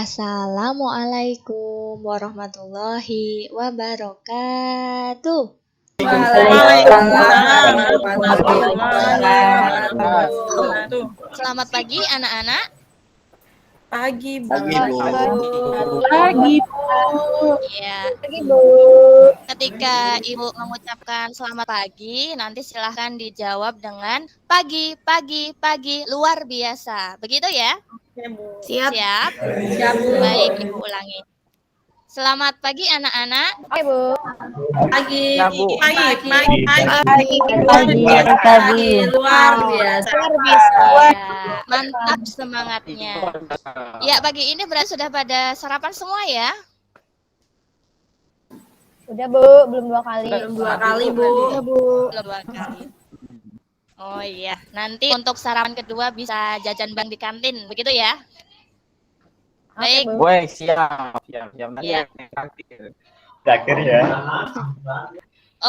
Assalamualaikum warahmatullahi wabarakatuh. Waalaikumsalam warahmatullahi wabarakatuh. Selamat pagi anak-anak. Pagi, Bu. Pagi, Ya, ketika Ibu mengucapkan selamat pagi, nanti silahkan dijawab dengan pagi, pagi, pagi, luar biasa. Begitu ya? Oke, Bu. Siap? Siap, Bu. Baik, Ibu ulangi. Selamat pagi anak-anak. Pagi, pagi, luar biasa. Ya, mantap semangatnya. Ya, pagi ini berarti sudah pada sarapan semua ya? Udah, Bu, belum 2 kali. Belum 2 kali, Bu. Belum 2 kali. Oh iya, nanti untuk sarapan kedua bisa jajan bang di kantin, begitu ya? Baik. Oke, Bu. Gue siap. Nanti Iya. Terakhir ya.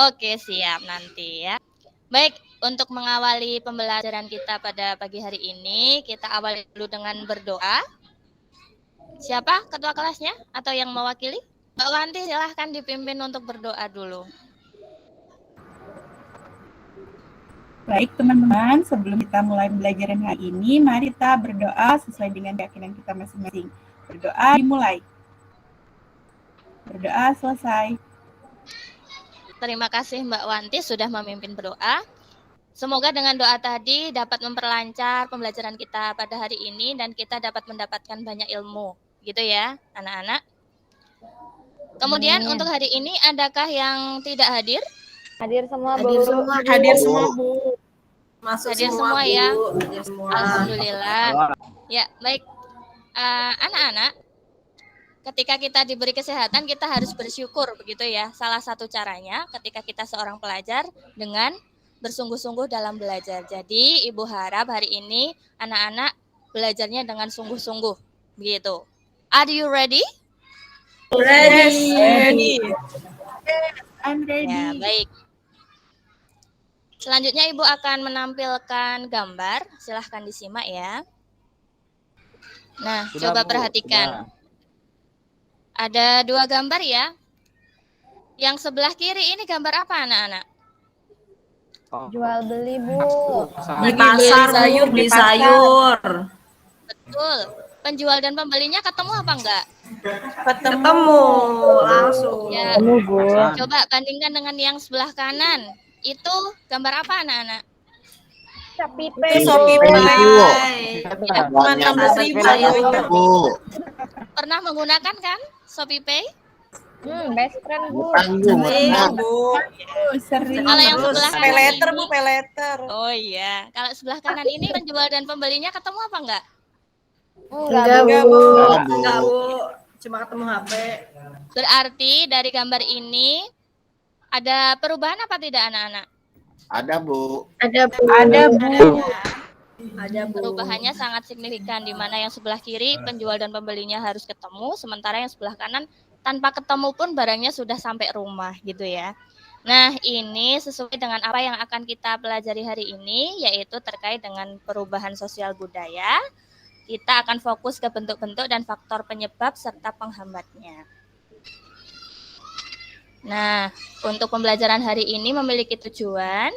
Oke, siap nanti ya. Baik, untuk mengawali pembelajaran kita pada pagi hari ini, kita awali dulu dengan berdoa. Siapa ketua kelasnya atau yang mewakili? Mbak Wanti silahkan dipimpin untuk berdoa dulu. Baik teman-teman, sebelum kita mulai pembelajaran hari ini, mari kita berdoa sesuai dengan keyakinan kita masing-masing. Berdoa dimulai. Berdoa selesai. Terima kasih Mbak Wanti sudah memimpin berdoa. Semoga dengan doa tadi dapat memperlancar pembelajaran kita pada hari ini dan kita dapat mendapatkan banyak ilmu. Gitu ya, anak-anak. Kemudian untuk hari ini adakah yang tidak hadir? Hadir semua, Bu. Hadir semua, Bu. Masuk Hadir semua semua, Bu. ya. Hadir semua. Alhamdulillah. Ya, baik. Anak-anak, ketika kita diberi kesehatan, kita harus bersyukur, begitu ya. Salah satu caranya ketika kita seorang pelajar dengan bersungguh-sungguh dalam belajar. Jadi, Ibu harap hari ini anak-anak belajarnya dengan sungguh-sungguh, begitu. Are you ready? Ready. I'm ready. Ya, baik. Selanjutnya Ibu akan menampilkan gambar. Silahkan disimak ya. Nah, coba perhatikan. Ada 2 gambar ya. Yang sebelah kiri ini gambar apa anak-anak? Jual beli, Bu. Di pasar, Bu, beli sayur. Betul. Penjual dan pembelinya ketemu apa enggak? Ketemu langsung. Ya. Bu. Coba bandingkan dengan yang sebelah kanan. Itu gambar apa anak-anak? Shopee Shopee Pay. Ya. 16.000. Pernah menggunakan kan Shopee Pay? Best friend, Bu. Iya, Bu. Sering. Kalau yang sebelah kanan Peleter, ini- Bu, peleter. Oh iya. Kalau sebelah kanan ini penjual dan pembelinya ketemu apa enggak? Enggak, Enggak, Bu. Bu. Enggak, Bu. Cuma ketemu HP. Berarti dari gambar ini ada perubahan apa tidak anak-anak? Ada, Bu. Ada, Bu. Ada, Bu. Perubahannya sangat signifikan di mana yang sebelah kiri penjual dan pembelinya harus ketemu, sementara yang sebelah kanan tanpa ketemu pun barangnya sudah sampai rumah gitu ya. Nah, ini sesuai dengan apa yang akan kita pelajari hari ini, yaitu terkait dengan perubahan sosial budaya. Kita akan fokus ke bentuk-bentuk dan faktor penyebab serta penghambatnya. Nah, untuk pembelajaran hari ini memiliki tujuan.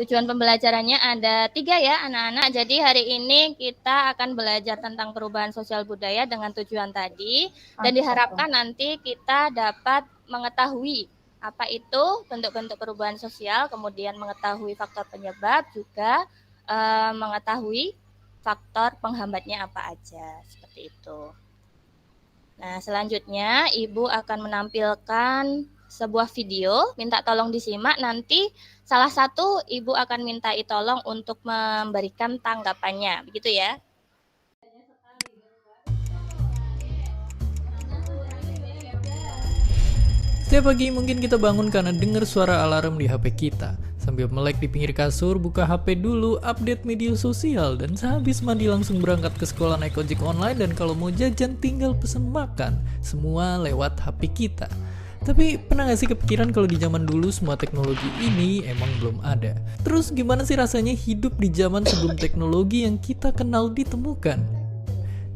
Tujuan pembelajarannya ada 3 ya anak-anak. Jadi hari ini kita akan belajar tentang perubahan sosial budaya dengan tujuan tadi. Dan diharapkan nanti kita dapat mengetahui apa itu bentuk-bentuk perubahan sosial, kemudian mengetahui faktor penyebab, juga mengetahui faktor penghambatnya apa aja, seperti itu. Nah, selanjutnya Ibu akan menampilkan sebuah video, minta tolong disimak. Nanti salah satu Ibu akan mintai tolong untuk memberikan tanggapannya, begitu ya. Setiap pagi mungkin kita bangun karena dengar suara alarm di HP kita. Sambil melek di pinggir kasur, buka HP dulu, update media sosial, dan sehabis mandi langsung berangkat ke sekolah naik ojek online, dan kalau mau jajan tinggal pesen makan. Semua lewat HP kita. Tapi pernah gak sih kepikiran kalau di zaman dulu semua teknologi ini emang belum ada? Terus gimana sih rasanya hidup di zaman sebelum teknologi yang kita kenal ditemukan?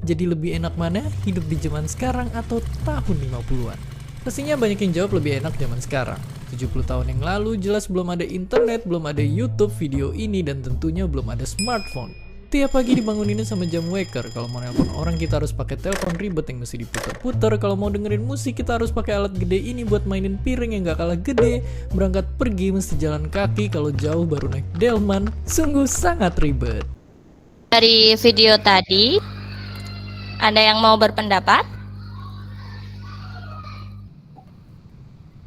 Jadi lebih enak mana? Hidup di zaman sekarang atau tahun 50-an? Pastinya banyak yang jawab lebih enak zaman sekarang. 70 tahun yang lalu jelas belum ada internet, belum ada YouTube, video ini, dan tentunya belum ada smartphone. Tiap pagi dibangunin sama jam waker. Kalau mau nelpon orang kita harus pakai telepon ribet yang mesti diputar-putar. Kalau mau dengerin musik kita harus pakai alat gede ini buat mainin piring yang gak kalah gede. Berangkat pergi mesti jalan kaki, kalau jauh baru naik delman. Sungguh sangat ribet. Dari video tadi, ada yang mau berpendapat?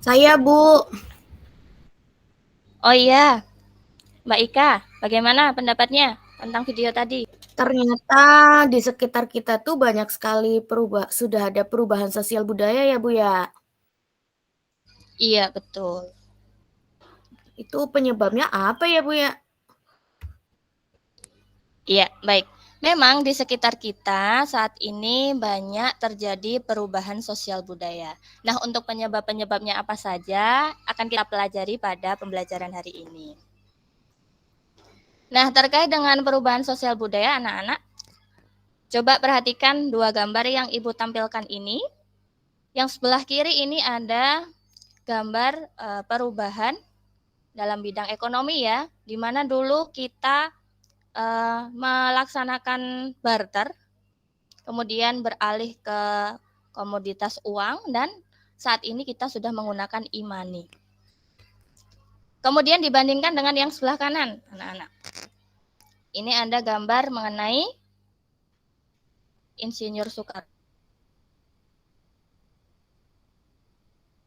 Saya, Bu. Oh iya, Mbak Ika, bagaimana pendapatnya tentang video tadi? Ternyata di sekitar kita tuh banyak sekali sudah ada perubahan sosial budaya ya, Bu ya. Iya, betul. Itu penyebabnya apa ya, Bu ya? Iya, baik. Memang di sekitar kita saat ini banyak terjadi perubahan sosial budaya. Nah, untuk penyebab-penyebabnya apa saja akan kita pelajari pada pembelajaran hari ini. Nah, terkait dengan perubahan sosial budaya anak-anak, coba perhatikan dua gambar yang Ibu tampilkan ini. Yang sebelah kiri ini ada gambar perubahan dalam bidang ekonomi ya, di mana dulu kita melaksanakan barter, kemudian beralih ke komoditas uang, dan saat ini kita sudah menggunakan e-money. Kemudian dibandingkan dengan yang sebelah kanan, anak-anak. Ini ada gambar mengenai Insinyur Soekarno.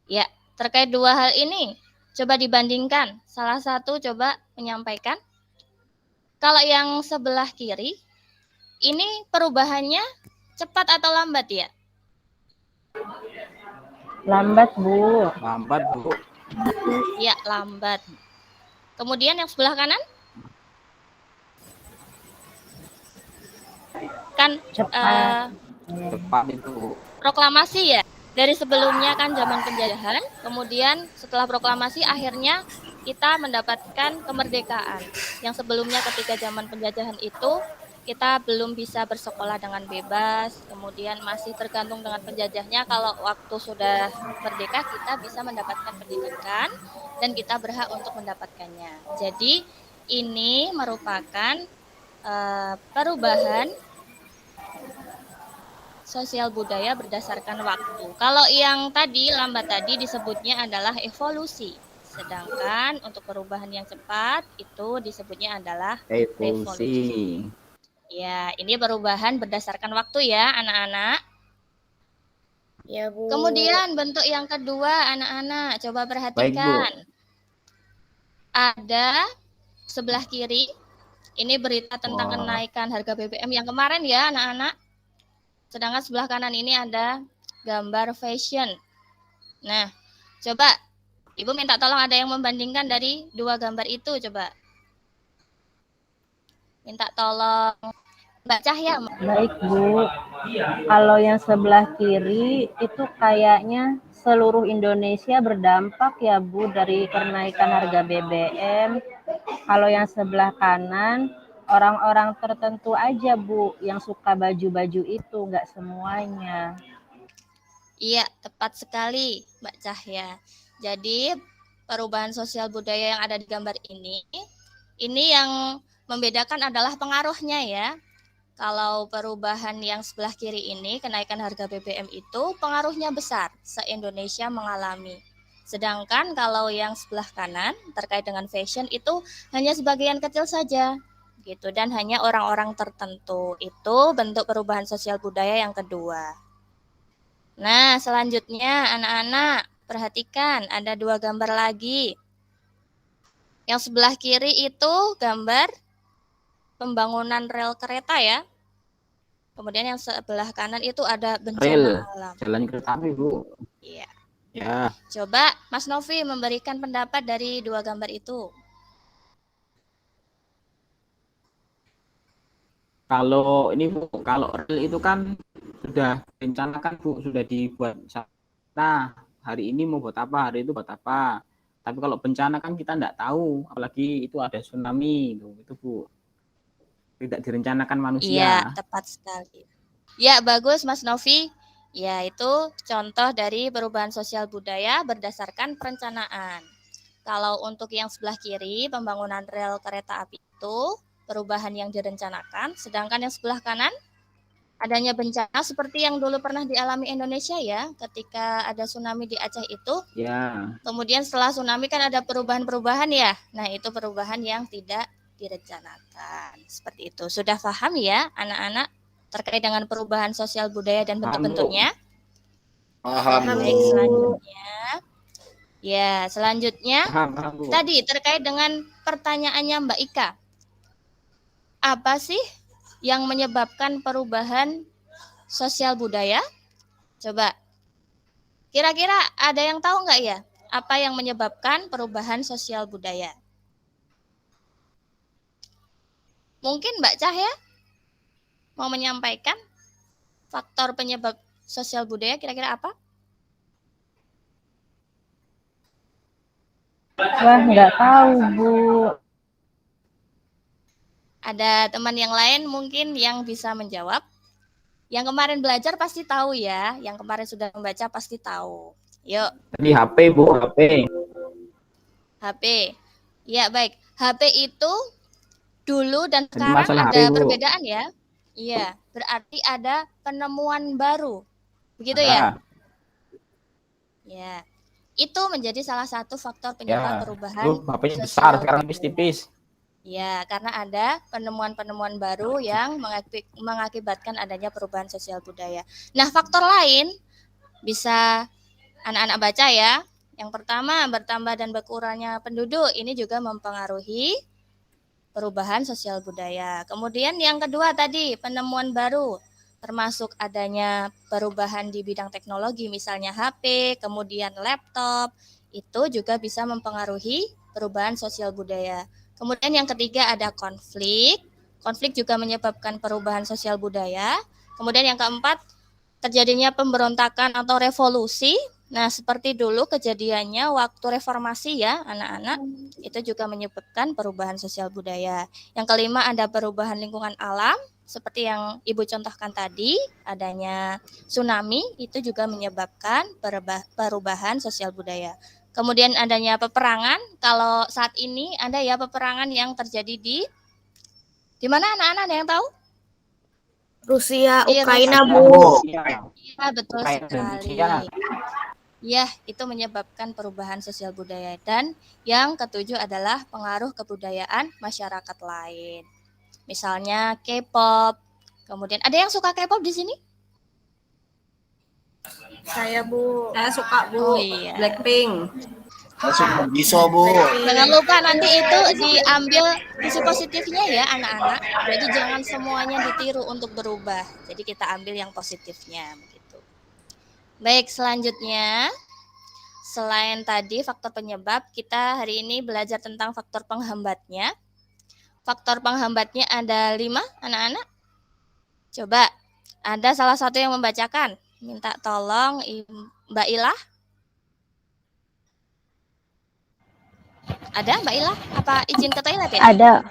Ya, terkait dua hal ini, coba dibandingkan. Salah satu coba menyampaikan. Kalau yang sebelah kiri, ini perubahannya cepat atau lambat ya? Lambat, Bu. Lambat, Bu. Ya, lambat. Kemudian yang sebelah kanan? Kan Cepat. Cepat itu. proklamasi ya? Dari sebelumnya kan zaman penjajahan, kemudian setelah proklamasi akhirnya kita mendapatkan kemerdekaan. Yang sebelumnya ketika zaman penjajahan itu kita belum bisa bersekolah dengan bebas, kemudian masih tergantung dengan penjajahnya. Kalau waktu sudah merdeka kita bisa mendapatkan pendidikan dan kita berhak untuk mendapatkannya. Jadi ini merupakan perubahan sosial budaya berdasarkan waktu. Kalau yang tadi lambat tadi disebutnya adalah evolusi. Sedangkan untuk perubahan yang cepat itu disebutnya adalah revolusi. Ya, ini perubahan berdasarkan waktu ya, anak-anak. Ya, Bu. Kemudian bentuk yang kedua, anak-anak, coba perhatikan. Baik, Bu. Ada sebelah kiri, ini berita tentang kenaikan harga BBM yang kemarin ya, anak-anak. Sedangkan sebelah kanan ini ada gambar fashion. Nah, coba Ibu minta tolong ada yang membandingkan dari dua gambar itu, coba. Minta tolong Mbak Cahya. Baik, Bu. Kalau yang sebelah kiri itu kayaknya seluruh Indonesia berdampak ya, Bu, dari kenaikan harga BBM. Kalau yang sebelah kanan orang-orang tertentu aja, Bu, yang suka baju-baju itu, nggak semuanya. Iya, tepat sekali, Mbak Cahya. Jadi, perubahan sosial budaya yang ada di gambar ini yang membedakan adalah pengaruhnya ya. Kalau perubahan yang sebelah kiri ini, kenaikan harga BBM itu pengaruhnya besar, se-Indonesia mengalami. Sedangkan kalau yang sebelah kanan, terkait dengan fashion itu hanya sebagian kecil saja. Gitu, dan hanya orang-orang tertentu. Itu bentuk perubahan sosial budaya yang kedua. Nah, selanjutnya anak-anak perhatikan ada dua gambar lagi. Yang sebelah kiri itu gambar pembangunan rel kereta ya. Kemudian yang sebelah kanan itu ada bencana alam. Jalan kereta api, Bu. Iya. Ya. Coba Mas Novi memberikan pendapat dari dua gambar itu. Kalau ini, Bu, kalau rel itu kan sudah rencanakan, Bu, sudah dibuat. Nah, hari ini mau buat apa, hari itu buat apa. Tapi kalau bencana kan kita enggak tahu, apalagi itu ada tsunami itu Bu. Tidak direncanakan manusia. Iya, tepat sekali. Ya, bagus Mas Novi. Ya, itu contoh dari perubahan sosial budaya berdasarkan perencanaan. Kalau untuk yang sebelah kiri, pembangunan rel kereta api itu perubahan yang direncanakan, sedangkan yang sebelah kanan adanya bencana seperti yang dulu pernah dialami Indonesia ya, ketika ada tsunami di Aceh itu. Ya, Kemudian setelah tsunami kan ada perubahan-perubahan ya. Nah, itu perubahan yang tidak direncanakan. Seperti itu. Sudah paham ya anak-anak terkait dengan perubahan sosial budaya dan paham, Bu. bentuk-bentuknya? Paham, Baik, Bu. selanjutnya. Ya, selanjutnya Paham, Bu. tadi terkait dengan pertanyaannya Mbak Ika. Apa sih yang menyebabkan perubahan sosial budaya? Coba. Kira-kira ada yang tahu nggak ya? Apa yang menyebabkan perubahan sosial budaya? Mungkin Mbak Cahya mau menyampaikan faktor penyebab sosial budaya kira-kira apa? Wah, nggak tahu, Bu. Ada teman yang lain mungkin yang bisa menjawab? Yang kemarin belajar pasti tahu ya, yang kemarin sudah membaca pasti tahu. Yuk, Tadi HP, Bu, HP. HP. Ya, baik. HP itu dulu dan Jadi sekarang masalah ada HP, Bu. perbedaan ya. Iya, berarti ada penemuan baru. Begitu ya? Ah, Ya. Itu menjadi salah satu faktor penyebab ya. perubahan Tuh, HP-nya besar, sosial sekarang budaya. tipis-tipis. Ya, karena ada penemuan-penemuan baru yang mengakibatkan adanya perubahan sosial budaya. Nah, faktor lain bisa anak-anak baca ya. Yang pertama, bertambah dan berkurangnya penduduk. Ini juga mempengaruhi perubahan sosial budaya. Kemudian yang kedua tadi, penemuan baru. Termasuk adanya perubahan di bidang teknologi, misalnya HP, kemudian laptop. Itu juga bisa mempengaruhi perubahan sosial budaya. Kemudian yang ketiga ada konflik. Konflik juga menyebabkan perubahan sosial budaya. Kemudian yang keempat, terjadinya pemberontakan atau revolusi. Nah, seperti dulu kejadiannya waktu reformasi ya, anak-anak. Itu juga menyebabkan perubahan sosial budaya. Yang kelima ada perubahan lingkungan alam. Seperti yang Ibu contohkan tadi, adanya tsunami itu juga menyebabkan perubahan sosial budaya. Kemudian adanya peperangan. Kalau saat ini ada ya peperangan yang terjadi di mana anak-anak ada yang tahu? Rusia, Iya, Ukraina, Rusia. Bu. Iya, betul Kayak sekali. Indonesia. Ya, itu menyebabkan perubahan sosial budaya. Dan yang ketujuh adalah pengaruh kebudayaan masyarakat lain. Misalnya K-pop. Kemudian ada yang suka K-pop di sini? Saya Bu. Saya suka Bu. Oh iya. Blackpink. Langsung bisa, Bu. Jangan lupa nanti itu diambil sisi positifnya ya anak-anak. Jadi jangan semuanya ditiru untuk berubah. Jadi kita ambil yang positifnya begitu. Baik, selanjutnya selain tadi faktor penyebab, kita hari ini belajar tentang faktor penghambatnya. Faktor penghambatnya ada 5 anak-anak. Coba ada salah satu yang membacakan. Minta tolong Mbak Ilah. Ada Mbak Ilah? Apa izin ke toilet ya?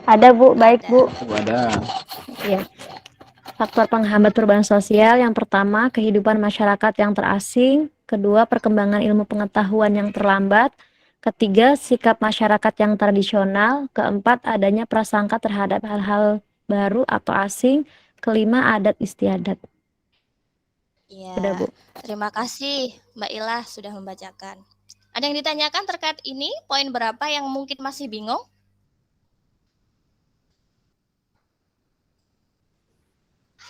Ada Bu, baik Ada. Bu. Ada. Ya. Faktor penghambat perubahan sosial yang pertama, kehidupan masyarakat yang terasing. Kedua, perkembangan ilmu pengetahuan yang terlambat. Ketiga, sikap masyarakat yang tradisional. Keempat, adanya prasangka terhadap hal-hal baru atau asing. Kelima, adat istiadat. Iya. Sudah Bu. Terima kasih Mbak Ilah sudah membacakan. Ada yang ditanyakan terkait ini? Poin berapa yang mungkin masih bingung?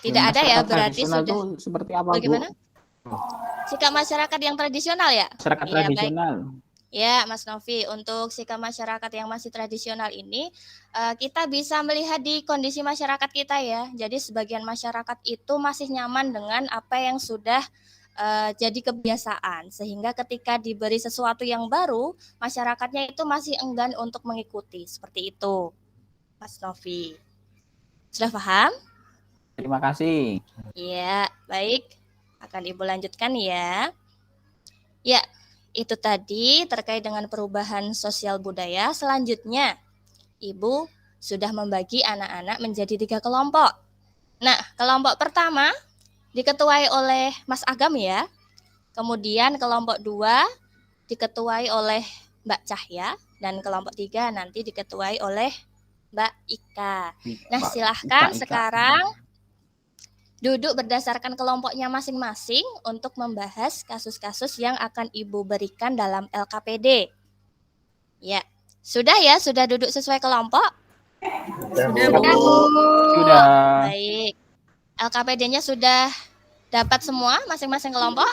Tidak ada ya, Masyarakat berarti tradisional sudah. itu seperti apa, Bagaimana? Bu? Sikap masyarakat yang tradisional ya? Masyarakat Iya, baik. tradisional. Ya, Mas Novi, untuk sikap masyarakat yang masih tradisional ini, kita bisa melihat di kondisi masyarakat kita ya. Jadi sebagian masyarakat itu masih nyaman dengan apa yang sudah jadi kebiasaan. Sehingga ketika diberi sesuatu yang baru, masyarakatnya itu masih enggan untuk mengikuti. Seperti itu, Mas Novi. Sudah paham? Terima kasih. Ya, baik. Akan Ibu lanjutkan ya. Ya, itu tadi terkait dengan perubahan sosial budaya. Selanjutnya, Ibu sudah membagi anak-anak menjadi 3 kelompok. Nah, kelompok pertama diketuai oleh Mas Agam ya. Kemudian kelompok 2 diketuai oleh Mbak Cahya. Dan kelompok 3 nanti diketuai oleh Mbak Ika. Nah, silahkan sekarang duduk berdasarkan kelompoknya masing-masing untuk membahas kasus-kasus yang akan Ibu berikan dalam LKPD. Ya, sudah ya? Sudah duduk sesuai kelompok? Sudah, Bu. Sudah. Baik. LKPD-nya sudah dapat semua masing-masing kelompok?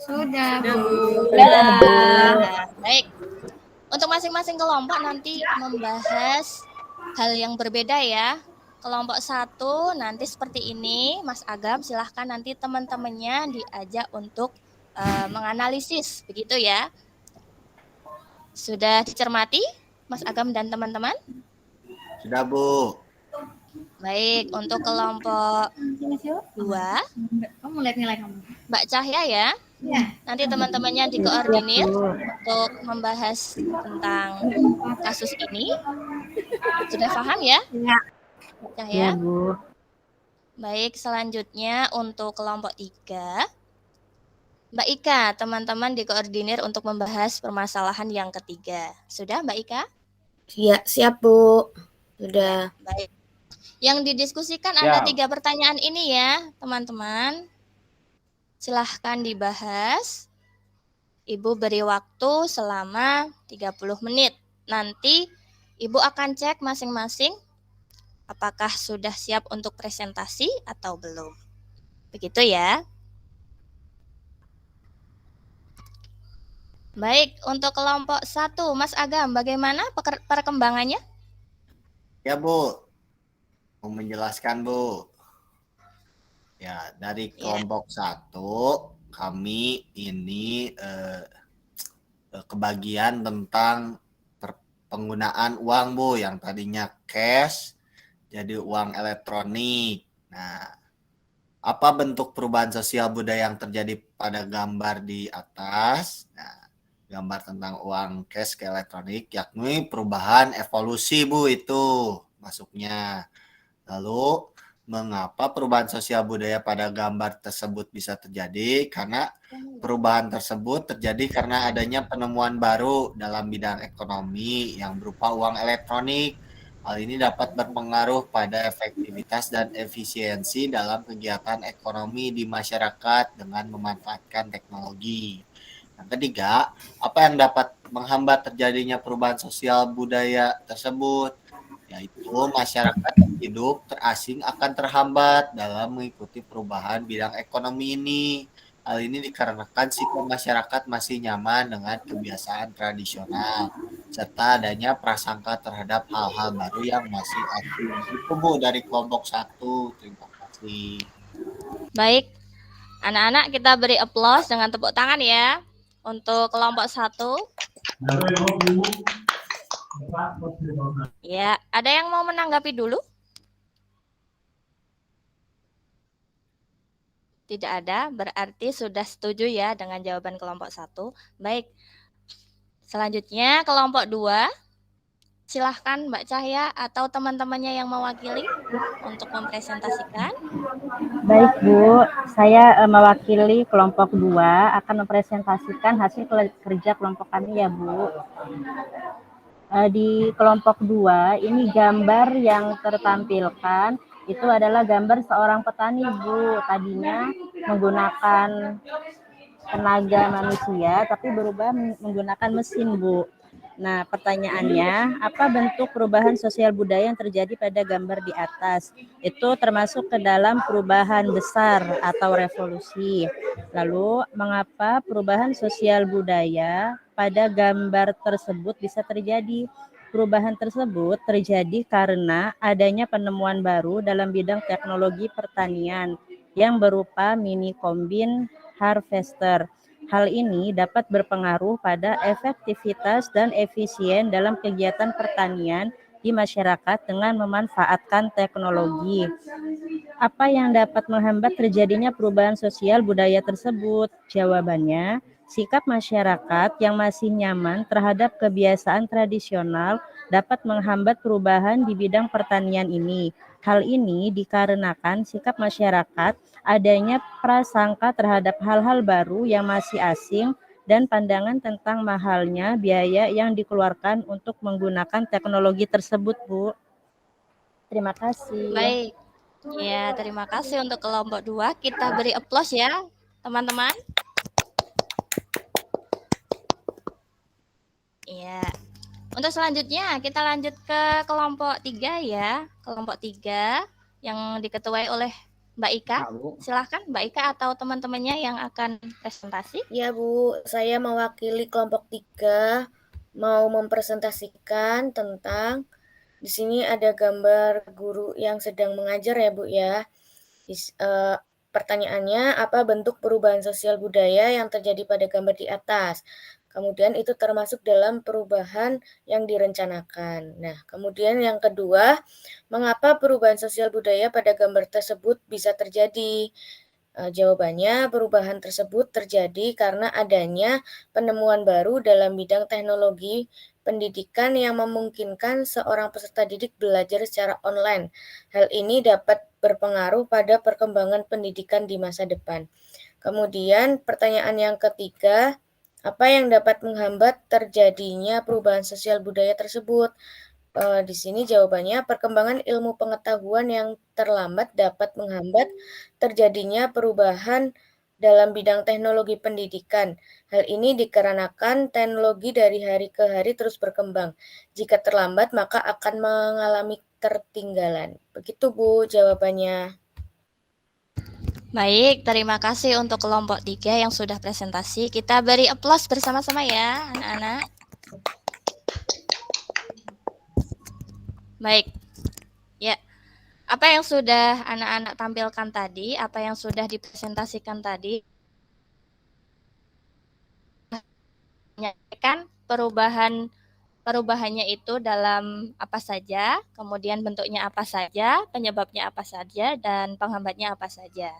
Sudah, Bu. Nah, baik. Untuk masing-masing kelompok nanti membahas hal yang berbeda ya. Kelompok 1 nanti seperti ini, Mas Agam silahkan nanti teman-temannya diajak untuk menganalisis, begitu ya. Sudah dicermati Mas Agam dan teman-teman? Sudah, Bu. Baik, untuk kelompok 2, Kamu lihat nilai kamu. Mbak Cahya ya. Nanti teman-temannya dikoordinir untuk membahas tentang kasus ini. Sudah paham ya? Ya, Cahya. Bu. Baik, selanjutnya untuk kelompok 3, Mbak Ika, teman-teman dikoordinir untuk membahas permasalahan yang ketiga. Sudah, Mbak Ika? Ya, siap, Bu. Sudah. Baik. Yang didiskusikan ada 3 pertanyaan ini ya, teman-teman. Silahkan dibahas. Ibu beri waktu selama 30 menit. Nanti Ibu akan cek masing-masing apakah sudah siap untuk presentasi atau belum. Begitu ya. Baik, untuk kelompok 1, Mas Agam, bagaimana perkembangannya? Ya, Bu. Mau menjelaskan, Bu. Ya, dari kelompok 1 kami ini kebagian tentang penggunaan uang, Bu, yang tadinya cash jadi uang elektronik. Nah, apa bentuk perubahan sosial budaya yang terjadi pada gambar di atas? Nah, gambar tentang uang cash ke elektronik, yakni perubahan evolusi, Bu, itu masuknya. Lalu, mengapa perubahan sosial budaya pada gambar tersebut bisa terjadi? Karena perubahan tersebut terjadi karena adanya penemuan baru dalam bidang ekonomi yang berupa uang elektronik. Hal ini dapat berpengaruh pada efektivitas dan efisiensi dalam kegiatan ekonomi di masyarakat dengan memanfaatkan teknologi. Yang ketiga, apa yang dapat menghambat terjadinya perubahan sosial budaya tersebut? Yaitu masyarakat yang hidup terasing akan terhambat dalam mengikuti perubahan bidang ekonomi ini. Hal ini dikarenakan sikap masyarakat masih nyaman dengan kebiasaan tradisional, serta adanya prasangka terhadap hal-hal baru yang masih asing. Itu, Bu, dari kelompok 1. Terima kasih. Baik, anak-anak kita beri aplaus dengan tepuk tangan ya. Untuk kelompok 1. Ya, ada yang mau menanggapi dulu? Tidak ada, berarti sudah setuju ya dengan jawaban kelompok 1. Baik, selanjutnya kelompok 2. Silahkan Mbak Cahya atau teman-temannya yang mewakili untuk mempresentasikan. Baik, Bu. Saya mewakili kelompok 2 akan mempresentasikan hasil kerja kelompok kami ya, Bu. Di kelompok 2 ini gambar yang tertampilkan itu adalah gambar seorang petani, Bu. Tadinya menggunakan tenaga manusia tapi berubah menggunakan mesin, Bu. Nah, pertanyaannya, apa bentuk perubahan sosial budaya yang terjadi pada gambar di atas? Itu termasuk ke dalam perubahan besar atau revolusi. Lalu, mengapa perubahan sosial budaya pada gambar tersebut bisa terjadi? Perubahan tersebut terjadi karena adanya penemuan baru dalam bidang teknologi pertanian yang berupa mini combine harvester. Hal ini dapat berpengaruh pada efektivitas dan efisien dalam kegiatan pertanian di masyarakat dengan memanfaatkan teknologi. Apa yang dapat menghambat terjadinya perubahan sosial budaya tersebut? Jawabannya, sikap masyarakat yang masih nyaman terhadap kebiasaan tradisional dapat menghambat perubahan di bidang pertanian ini. Hal ini dikarenakan sikap masyarakat adanya prasangka terhadap hal-hal baru yang masih asing dan pandangan tentang mahalnya biaya yang dikeluarkan untuk menggunakan teknologi tersebut, Bu. Terima kasih. Baik. Ya, terima kasih untuk kelompok 2. Kita beri aplaus ya, teman-teman. Ya. Untuk selanjutnya kita lanjut ke kelompok 3 ya. Kelompok 3 yang diketuai oleh Mbak Ika. Silahkan Mbak Ika atau teman-temannya yang akan presentasi. Ya Bu, saya mewakili kelompok 3 mau mempresentasikan tentang di sini ada gambar guru yang sedang mengajar ya Bu ya. Pertanyaannya, apa bentuk perubahan sosial budaya yang terjadi pada gambar di atas? Kemudian itu termasuk dalam perubahan yang direncanakan. Nah, kemudian yang kedua, mengapa perubahan sosial budaya pada gambar tersebut bisa terjadi? Jawabannya, perubahan tersebut terjadi karena adanya penemuan baru dalam bidang teknologi pendidikan yang memungkinkan seorang peserta didik belajar secara online. Hal ini dapat berpengaruh pada perkembangan pendidikan di masa depan. Kemudian pertanyaan yang ketiga, apa yang dapat menghambat terjadinya perubahan sosial budaya tersebut? Di sini jawabannya, perkembangan ilmu pengetahuan yang terlambat dapat menghambat terjadinya perubahan dalam bidang teknologi pendidikan. Hal ini dikarenakan teknologi dari hari ke hari terus berkembang. Jika terlambat, maka akan mengalami ketertinggalan. Begitu Bu jawabannya. Baik, terima kasih untuk kelompok 3 yang sudah presentasi. Kita beri aplaus bersama-sama ya, anak-anak. Baik, ya. Apa yang sudah anak-anak tampilkan tadi, apa yang sudah dipresentasikan tadi, kan perubahannya itu dalam apa saja, kemudian bentuknya apa saja, penyebabnya apa saja, dan penghambatnya apa saja.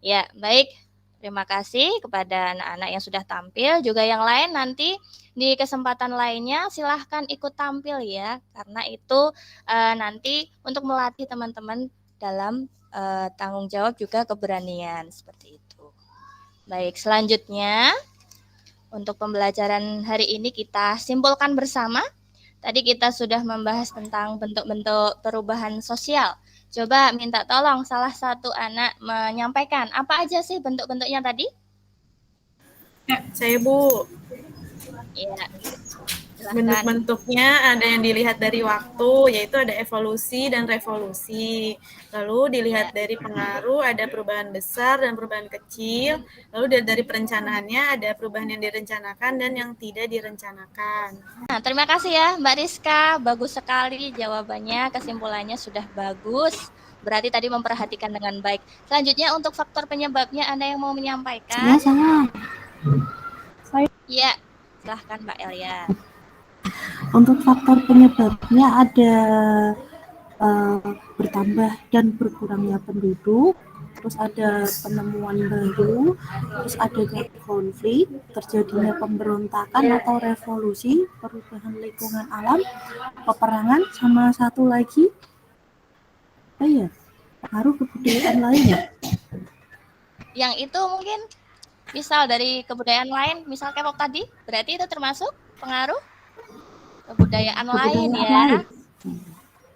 Ya, baik. Terima kasih kepada anak-anak yang sudah tampil. Juga yang lain nanti di kesempatan lainnya silahkan ikut tampil ya. Karena itu nanti untuk melatih teman-teman dalam tanggung jawab juga keberanian. Seperti itu. Baik, selanjutnya untuk pembelajaran hari ini kita simpulkan bersama. Tadi kita sudah membahas tentang bentuk-bentuk perubahan sosial. Coba minta tolong salah satu anak menyampaikan apa aja sih bentuk-bentuknya tadi? Ya, saya Bu. Iya. Bentuk-bentuknya ada yang dilihat dari waktu, yaitu ada evolusi dan revolusi. Lalu dilihat dari pengaruh, ada perubahan besar dan perubahan kecil. Lalu dari perencanaannya ada perubahan yang direncanakan dan yang tidak direncanakan. Nah, terima kasih ya Mbak Rizka, bagus sekali jawabannya, kesimpulannya sudah bagus. Berarti tadi memperhatikan dengan baik. Selanjutnya untuk faktor penyebabnya ada yang mau menyampaikan? Iya, silahkan Mbak Elia. Untuk faktor penyebabnya ada bertambah dan berkurangnya penduduk, terus ada penemuan baru, terus ada konflik, terjadinya pemberontakan atau revolusi, perubahan lingkungan alam, peperangan, sama satu lagi pengaruh kebudayaan lainnya. Yang itu mungkin misal dari kebudayaan lain, misal K-pop tadi, berarti itu termasuk pengaruh kebudayaan lain ya.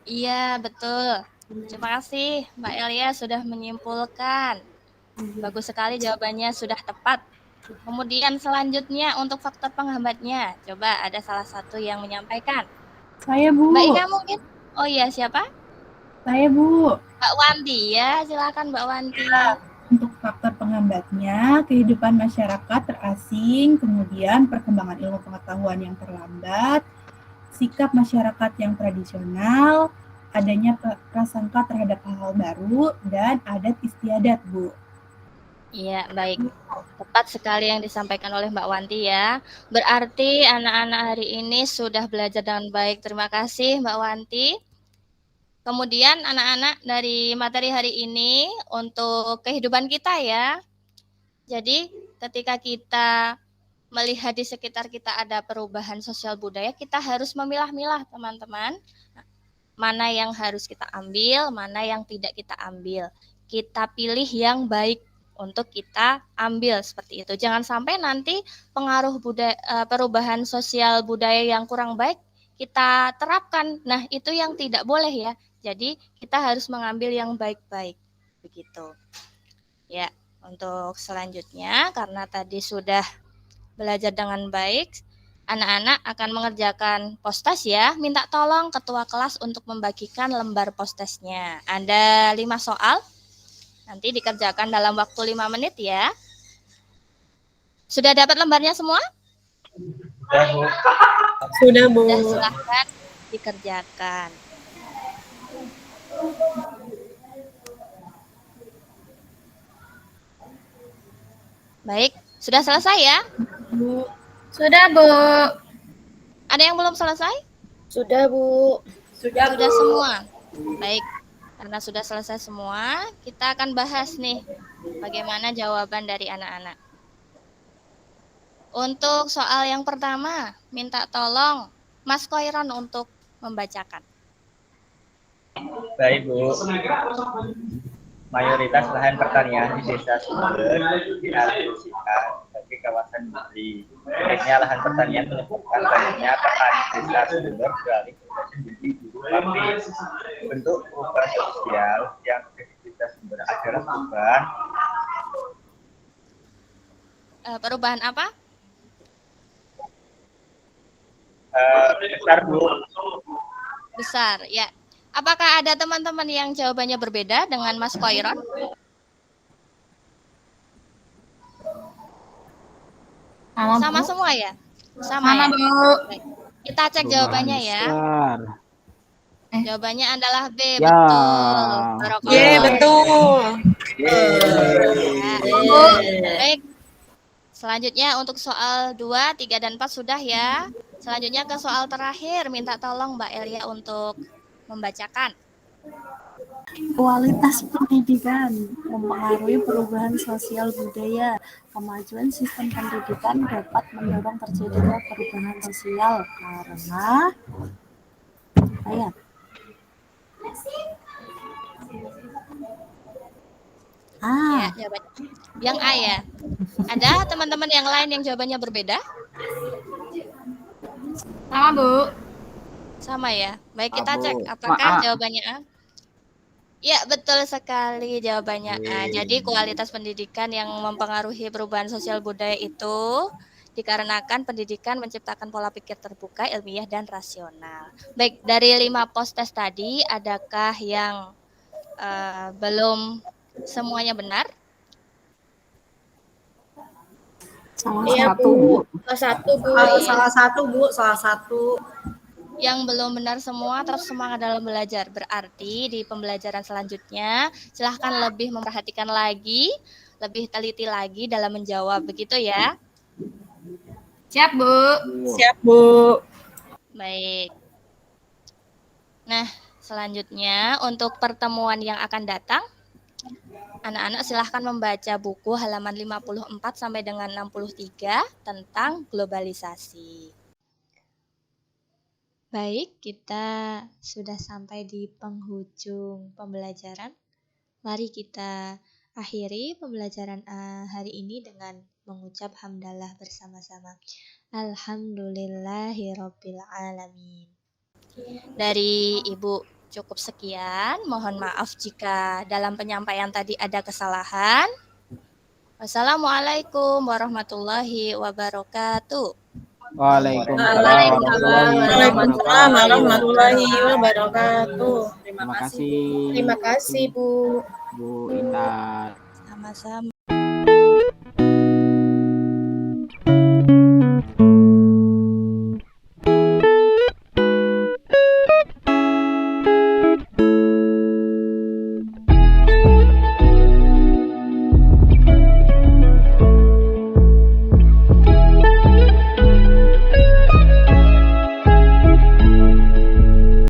Iya, betul. Terima kasih Mbak Elia sudah menyimpulkan. Bagus sekali jawabannya, sudah tepat. Kemudian selanjutnya untuk faktor penghambatnya. Coba ada salah satu yang menyampaikan. Saya Bu. Mbak Ika mungkin? Oh iya, siapa? Saya Bu. Mbak Wanti ya, silakan Mbak Wanti. Untuk faktor penghambatnya, kehidupan masyarakat terasing, kemudian perkembangan ilmu pengetahuan yang terlambat, sikap masyarakat yang tradisional, adanya prasangka terhadap hal-hal baru, dan adat istiadat, Bu. Iya, baik. Tepat sekali yang disampaikan oleh Mbak Wanti ya. Berarti anak-anak hari ini sudah belajar dengan baik. Terima kasih Mbak Wanti. Kemudian anak-anak dari materi hari ini untuk kehidupan kita ya. Jadi ketika kita melihat di sekitar kita ada perubahan sosial budaya, kita harus memilah-milah teman-teman. mana yang harus kita ambil, mana yang tidak kita ambil. Kita pilih yang baik untuk kita ambil seperti itu. Jangan sampai nanti pengaruh perubahan sosial budaya yang kurang baik kita terapkan. Nah, itu yang tidak boleh ya. Jadi kita harus mengambil yang baik-baik. Begitu. Ya, untuk selanjutnya karena tadi sudah belajar dengan baik, anak-anak akan mengerjakan postes ya. Minta tolong ketua kelas untuk membagikan lembar postesnya. Ada 5 soal. Nanti dikerjakan dalam waktu 5 menit ya. Sudah dapat lembarnya semua? Sudah, Bu. Sudah, silahkan dikerjakan. Baik, sudah selesai ya? Bu. Sudah, Bu. Ada yang belum selesai? Sudah, Bu. Sudah, Sudah semua. Baik, karena sudah selesai semua, kita akan bahas nih bagaimana jawaban dari anak-anak. Untuk soal yang pertama, minta tolong Mas Koiron untuk membacakan. Baik, Bu. Mayoritas lahan pertanian di Desa Sumber dialokasikan sebagai kawasan industri. Naiknya lahan pertanian menyebabkan banyaknya petani Desa Sumber beralih ke menjadi buruh pabrik. Bentuk perubahan sosial yang terjadi di Desa Sumber adalah Perubahan apa? Besar, Bu. Besar, ya. Apakah ada teman-teman yang jawabannya berbeda dengan Mas Koiron? Sama semua ya? Sama ya? Bu. Baik. Kita cek jawabannya ya. Jawabannya adalah B, Ya. betul. Barokallah. Ye, betul. Ya. Baik. Selanjutnya untuk soal 2, 3, dan 4 sudah ya. Selanjutnya ke soal terakhir. Minta tolong Mbak Elia untuk membacakan. Kualitas pendidikan mempengaruhi perubahan sosial budaya. Kemajuan sistem pendidikan dapat mendorong terjadinya perubahan sosial karena ayat. Ya, jawabannya. Yang A ya. Ada teman-teman yang lain yang jawabannya berbeda? Sama, Bu. Sama ya. Baik, kita Bu. cek apakah A. jawabannya A. Ya, betul sekali jawabannya A. Jadi kualitas pendidikan yang mempengaruhi perubahan sosial budaya itu dikarenakan pendidikan menciptakan pola pikir terbuka, ilmiah, dan rasional. Baik, dari 5 postes tadi, adakah yang belum semuanya benar? Iya, Bu. Salah satu. Yang belum benar semua terus semangat dalam belajar. Berarti di pembelajaran selanjutnya silahkan lebih memperhatikan lagi, lebih teliti lagi dalam menjawab. Begitu ya? Siap, Bu. Siap, Bu. Baik. Nah, selanjutnya untuk pertemuan yang akan datang, anak-anak silahkan membaca buku halaman 54 sampai dengan 63 tentang globalisasi. Baik, kita sudah sampai di penghujung pembelajaran. Mari kita akhiri pembelajaran hari ini dengan mengucap hamdalah bersama-sama. Alhamdulillahirabbil alamin. Dari Ibu cukup sekian. Mohon maaf jika dalam penyampaian tadi ada kesalahan. Wassalamualaikum warahmatullahi wabarakatuh. Waalaikumsalam warahmatullahi wabarakatuh. Terima kasih. Terima kasih, Bu. Bu Indah. Sama-sama.